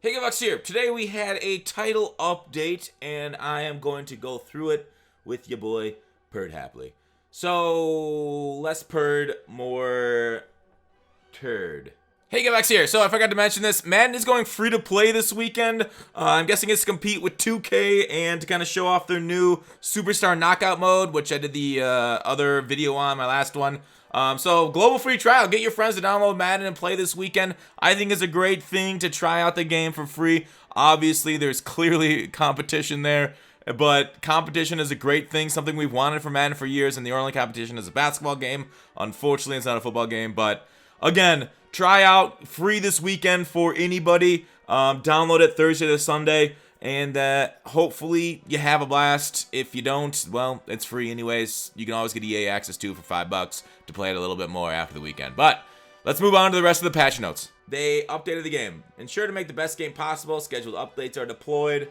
Hey Gavox here. Today we had a title update, and I am going to go through it with your boy Purd Happily. So less Purd, more turd. Hey Gavox here. So I forgot to mention this. Madden is going free to play this weekend. I'm guessing it's to compete with 2K and to kind of show off their new Superstar Knockout mode, which I did the other video on, my last one. So global free trial. Get your friends to download Madden and play this weekend. I think it's a great thing to try out the game for free. Obviously, there's clearly competition there, but competition is a great thing, something we've wanted from Madden for years, and the only competition is a basketball game. Unfortunately, it's not a football game, but again, try out free this weekend for anybody. Download it Thursday to Sunday. And hopefully you have a blast. If you don't, well, it's free anyways. You can always get EA access to for $5 to play it a little bit more after the weekend. But let's move on to the rest of the patch notes. They updated the game. Ensure to make the best game possible. Scheduled updates are deployed.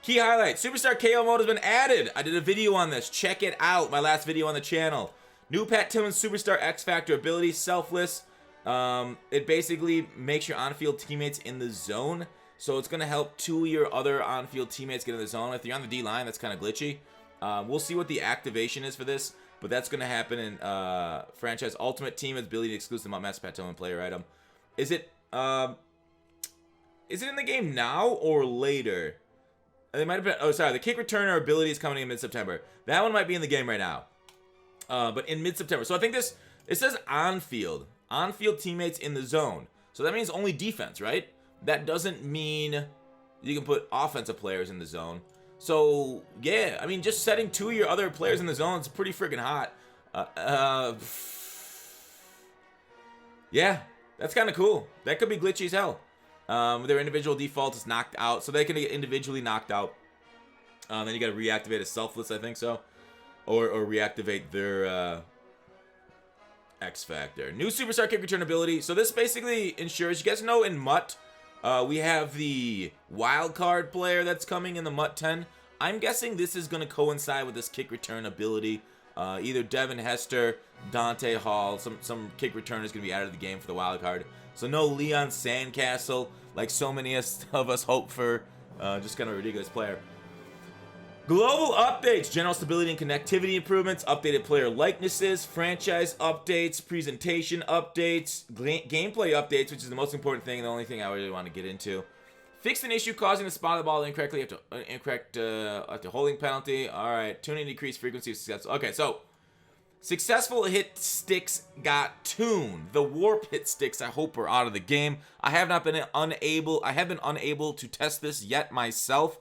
Key highlight. Superstar KO mode has been added. I did a video on this. Check it out. My last video on the channel. New Pat Tillman's Superstar X Factor ability. Selfless. It basically makes your on-field teammates in the zone. So it's going to help two of your other on-field teammates get in the zone. If you're on the D-line, that's kind of glitchy. We'll see what the activation is for this, but that's going to happen in Franchise Ultimate Team ability to exclusive Master Pat Tillman player item. Is it in the game now or later? They might have been. Oh, sorry. The kick returner ability is coming in mid-September. That one might be in the game right now, but in mid-September. So I think it says on-field teammates in the zone. So that means only defense, right? That doesn't mean you can put offensive players in the zone. So, yeah, I mean, just setting two of your other players in the zone is pretty freaking hot. Yeah, that's kind of cool. That could be glitchy as hell. Their individual default is knocked out, so they can get individually knocked out. Then you got to reactivate a selfless, I think so. Or reactivate their X Factor. New Superstar Kick Return ability. So this basically ensures, you guys know in MUT, we have the wild card player that's coming in the MUT 10. I'm guessing this is going to coincide with this kick return ability. Either Devin Hester, Dante Hall, some kick return is going to be added to the game for the wild card. So no Leon Sandcastle, like so many of us hope for. Just kind of a ridiculous player. Global updates, general stability and connectivity improvements, updated player likenesses, franchise updates, presentation updates, gameplay updates, which is the most important thing and the only thing I really want to get into. Fixed an issue causing the spot of the ball incorrectly after incorrect after holding penalty. All right, tuning decreased frequency of success. Okay, so successful hit sticks got tuned. The warp hit sticks, I hope, are out of the game. I have been unable to test this yet myself.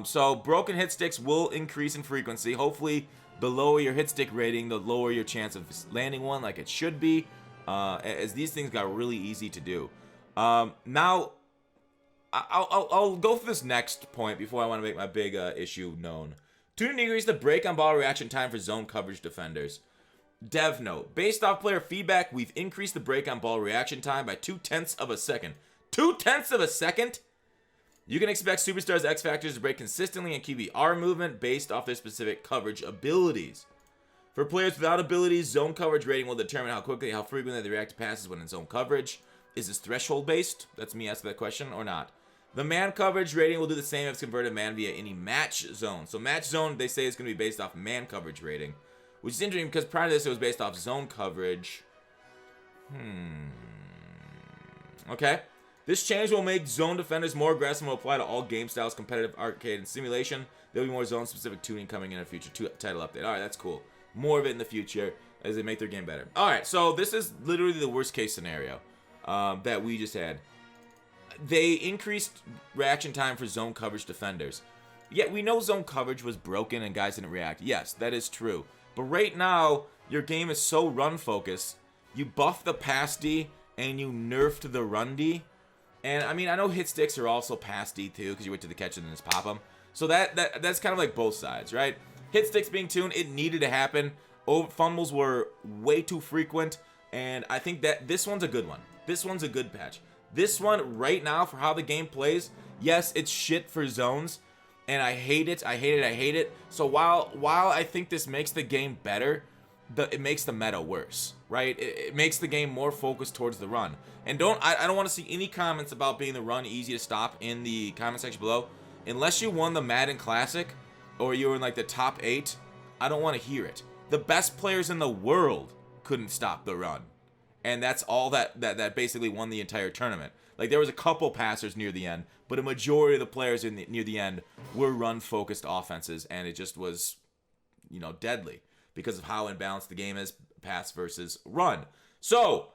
So broken hit sticks will increase in frequency. Hopefully, the lower your hit stick rating, the lower your chance of landing one like it should be, as these things got really easy to do. Now, I'll go for this next point before I want to make my big issue known. Tuning increase the break on ball reaction time for zone coverage defenders. Dev note, based off player feedback, we've increased the break on ball reaction time by 0.2 of a second. 0.2 of a second? You can expect Superstars X Factors to break consistently in QBR movement based off their specific coverage abilities. For players without abilities, zone coverage rating will determine how frequently they react to passes when in zone coverage. Is this threshold based? That's me asking that question, or not? The man coverage rating will do the same if it's converted man via any match zone. So match zone, they say, is going to be based off man coverage rating, which is interesting because prior to this, it was based off zone coverage. Okay. This change will make zone defenders more aggressive and will apply to all game styles, competitive, arcade, and simulation. There'll be more zone-specific tuning coming in a future title update. All right, that's cool. More of it in the future as they make their game better. All right, so this is literally the worst-case scenario that we just had. They increased reaction time for zone coverage defenders. Yet we know zone coverage was broken and guys didn't react. Yes, that is true. But right now, your game is so run-focused. You buff the pass D and you nerfed the run D. And, I mean, I know hit sticks are also pass D, too, because you wait to the catch and then just pop them. So that's kind of like both sides, right? Hit sticks being tuned, it needed to happen. Fumbles were way too frequent, and I think that this one's a good one. This one's a good patch. This one, right now, for how the game plays, yes, it's shit for zones, and I hate it. So while I think this makes the game better, it makes the meta worse, right? It makes the game more focused towards the run. And I don't want to see any comments about being the run easy to stop in the comment section below. Unless you won the Madden Classic or you were in like the top 8, I don't want to hear it. The best players in the world couldn't stop the run. And that's all that basically won the entire tournament. Like, there was a couple passers near the end, but a majority of the players near the end were run-focused offenses, and it just was, you know, deadly because of how imbalanced the game is, pass versus run. So,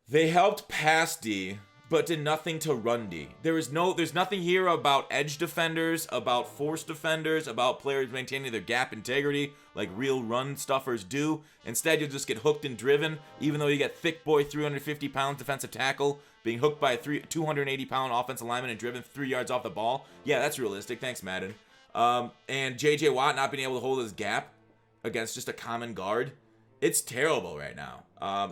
they helped pass D, but did nothing to run D. There's nothing here about edge defenders, about force defenders, about players maintaining their gap integrity like real run stuffers do. Instead, you'll just get hooked and driven, even though you get thick boy 350-pound defensive tackle being hooked by a 280-pound offensive lineman and driven 3 yards off the ball. Yeah, that's realistic. Thanks, Madden. And J.J. Watt not being able to hold his gap against just a common guard. It's terrible right now.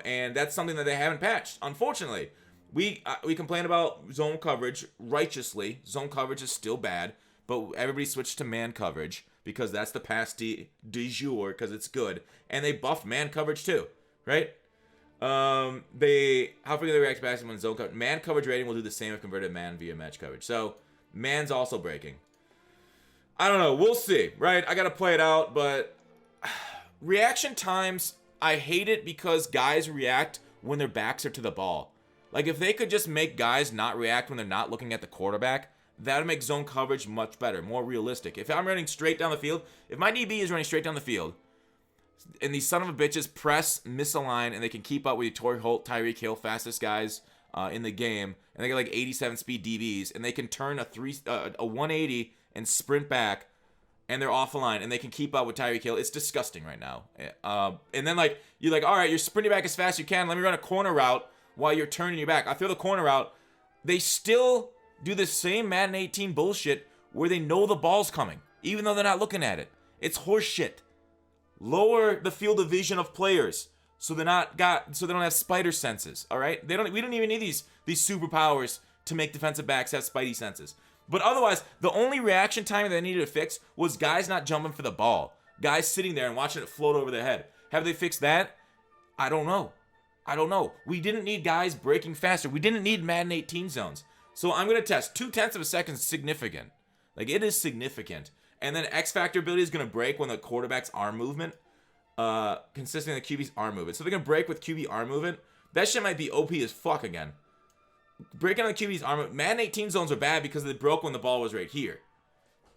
And that's something that they haven't patched, unfortunately. We complain about zone coverage righteously. Zone coverage is still bad, but everybody switched to man coverage because that's the pass du jour because it's good. And they buffed man coverage too, right? How frequently they react to when zone coverage. Man coverage rating will do the same if converted man via match coverage. So man's also breaking. I don't know. We'll see, right? I got to play it out, but reaction times, I hate it because guys react when their backs are to the ball. Like, if they could just make guys not react when they're not looking at the quarterback, that would make zone coverage much better, more realistic. If I'm running straight down the field, if my DB is running straight down the field, and these son of a bitches press, misalign, and they can keep up with Torrey Holt, Tyreek Hill, fastest guys in the game, and they get like 87 speed DBs, and they can turn a 180 and sprint back, and they're off the line, and they can keep up with Tyreek Hill. It's disgusting right now. And then, like, you're like, all right, you're sprinting back as fast as you can. Let me run a corner route while you're turning your back. I throw the corner route. They still do the same Madden 18 bullshit where they know the ball's coming, even though they're not looking at it. It's horse shit. Lower the field of vision of players so they don't have spider senses. All right, we don't even need these superpowers to make defensive backs have spidey senses. But otherwise, the only reaction time they needed to fix was guys not jumping for the ball, guys sitting there and watching it float over their head. Have they fixed that? I don't know. We didn't need guys breaking faster. We didn't need Madden 18 zones. So I'm going to test. 0.2 of a second is significant. Like, it is significant. And then X Factor ability is going to break when the quarterback's arm movement, consisting of the QB's arm movement. So they're going to break with QB arm movement. That shit might be OP as fuck again. Breaking on the QB's arm movement. Madden 18 zones are bad because they broke when the ball was right here.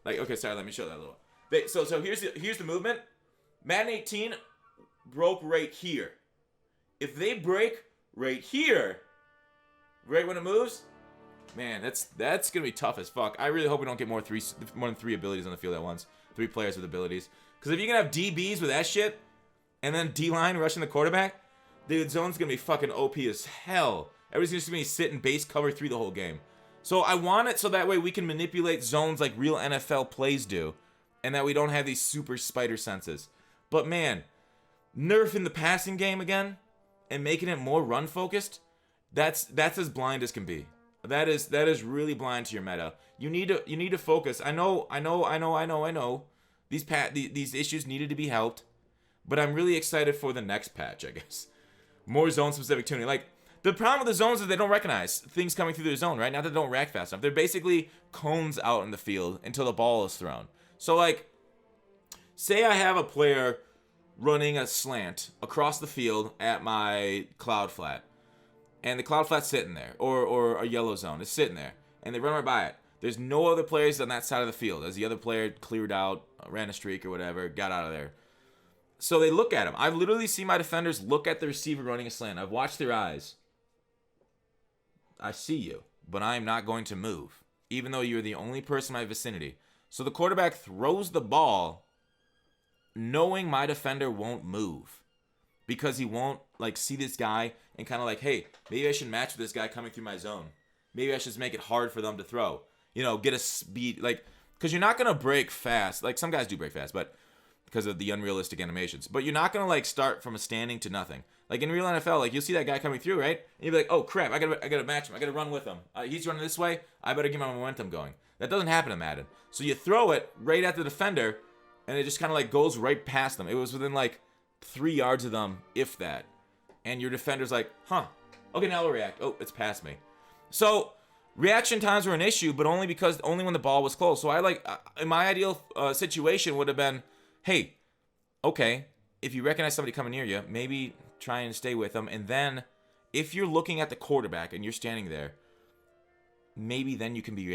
Like, okay, sorry, let me show that a little. So here's the movement. Madden 18 broke right here. If they break right here, right when it moves, man, that's gonna be tough as fuck. I really hope we don't get more than 3 abilities on the field at once. 3 players with abilities. Because if you're gonna have DBs with that shit, and then D-line rushing the quarterback, dude, zone's gonna be fucking OP as hell. Everybody's just gonna be sitting base cover 3 the whole game. So I want it so that way we can manipulate zones like real NFL plays do, and that we don't have these super spider senses. But man, nerfing the passing game again and making it more run focused, that's as blind as can be. That is really blind to your meta. You need to focus. I know. These issues needed to be helped, but I'm really excited for the next patch, I guess. More zone specific tuning. Like, the problem with the zones is they don't recognize things coming through their zone, right? Not that they don't react fast enough. They're basically cones out in the field until the ball is thrown. So, like, say I have a player running a slant across the field at my cloud flat, and the cloud flat's sitting there, or a yellow zone is sitting there, and they run right by it. There's no other players on that side of the field, as the other player cleared out, ran a streak or whatever, got out of there. So they look at him. I've literally seen my defenders look at the receiver running a slant. I've watched their eyes. I see you, but I am not going to move, even though you're the only person in my vicinity. So the quarterback throws the ball knowing my defender won't move because he won't, like, see this guy and kind of like, hey, maybe I should match with this guy coming through my zone. Maybe I should just make it hard for them to throw. You know, get a speed, like, because you're not going to break fast. Like, some guys do break fast, but because of the unrealistic animations. But you're not going to, like, start from a standing to nothing. Like, in real NFL, like, you'll see that guy coming through, right? And you'll be like, oh, crap, I gotta match him. I gotta run with him. He's running this way. I better get my momentum going. That doesn't happen in Madden. So you throw it right at the defender, and it just kind of, like, goes right past them. It was within, like, 3 yards of them, if that. And your defender's like, huh, okay, now we'll react. Oh, it's past me. So reaction times were an issue, but only when the ball was close. So in my ideal situation would have been, hey, okay, if you recognize somebody coming near you, maybe try and stay with them. And then if you're looking at the quarterback and you're standing there, maybe then you can be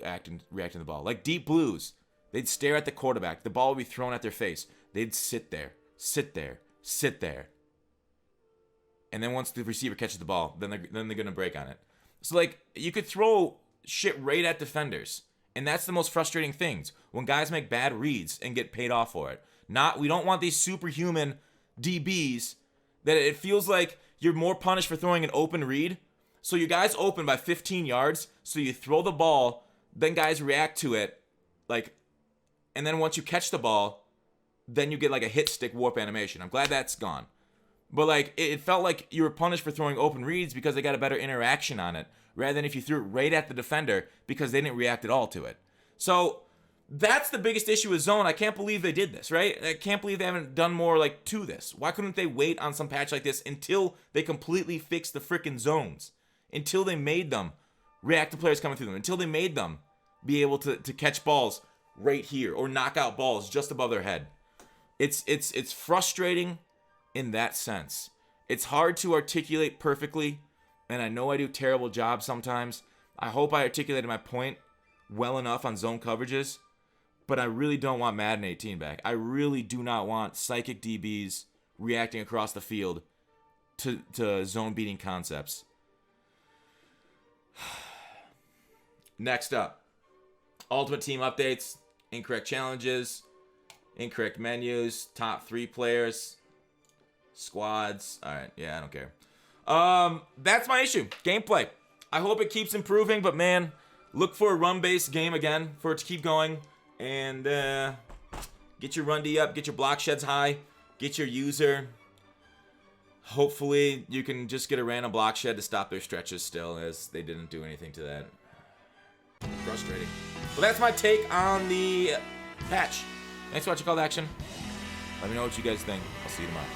reacting to the ball. Like Deep Blues, they'd stare at the quarterback. The ball would be thrown at their face. They'd sit there. And then once the receiver catches the ball, then they're going to break on it. So, like, you could throw shit right at defenders. And that's the most frustrating things. When guys make bad reads and get paid off for it. We don't want these superhuman DBs that it feels like you're more punished for throwing an open read. So your guy's open by 15 yards. So you throw the ball. Then guys react to it. And then once you catch the ball, then you get like a hit stick warp animation. I'm glad that's gone. But it felt like you were punished for throwing open reads because they got a better interaction on it, rather than if you threw it right at the defender because they didn't react at all to it. So that's the biggest issue with zone. I can't believe they did this, right? I can't believe they haven't done more to this. Why couldn't they wait on some patch like this until they completely fixed the freaking zones? Until they made them react to players coming through them. Until they made them be able to catch balls right here or knock out balls just above their head. It's frustrating in that sense. It's hard to articulate perfectly, and I know I do a terrible job sometimes. I hope I articulated my point well enough on zone coverages, but I really don't want Madden 18 back. I really do not want psychic DBs reacting across the field to zone beating concepts. Next up, Ultimate Team updates, incorrect challenges, incorrect menus, top 3 players, squads. All right, yeah, I don't care. That's my issue. Gameplay. I hope it keeps improving, but man, look for a run-based game again for it to keep going. And get your run D up, get your block sheds high, get your user. Hopefully, you can just get a random block shed to stop their stretches still, as they didn't do anything to that. Frustrating. Well, that's my take on the patch. Thanks for watching Call to Action. Let me know what you guys think. I'll see you tomorrow.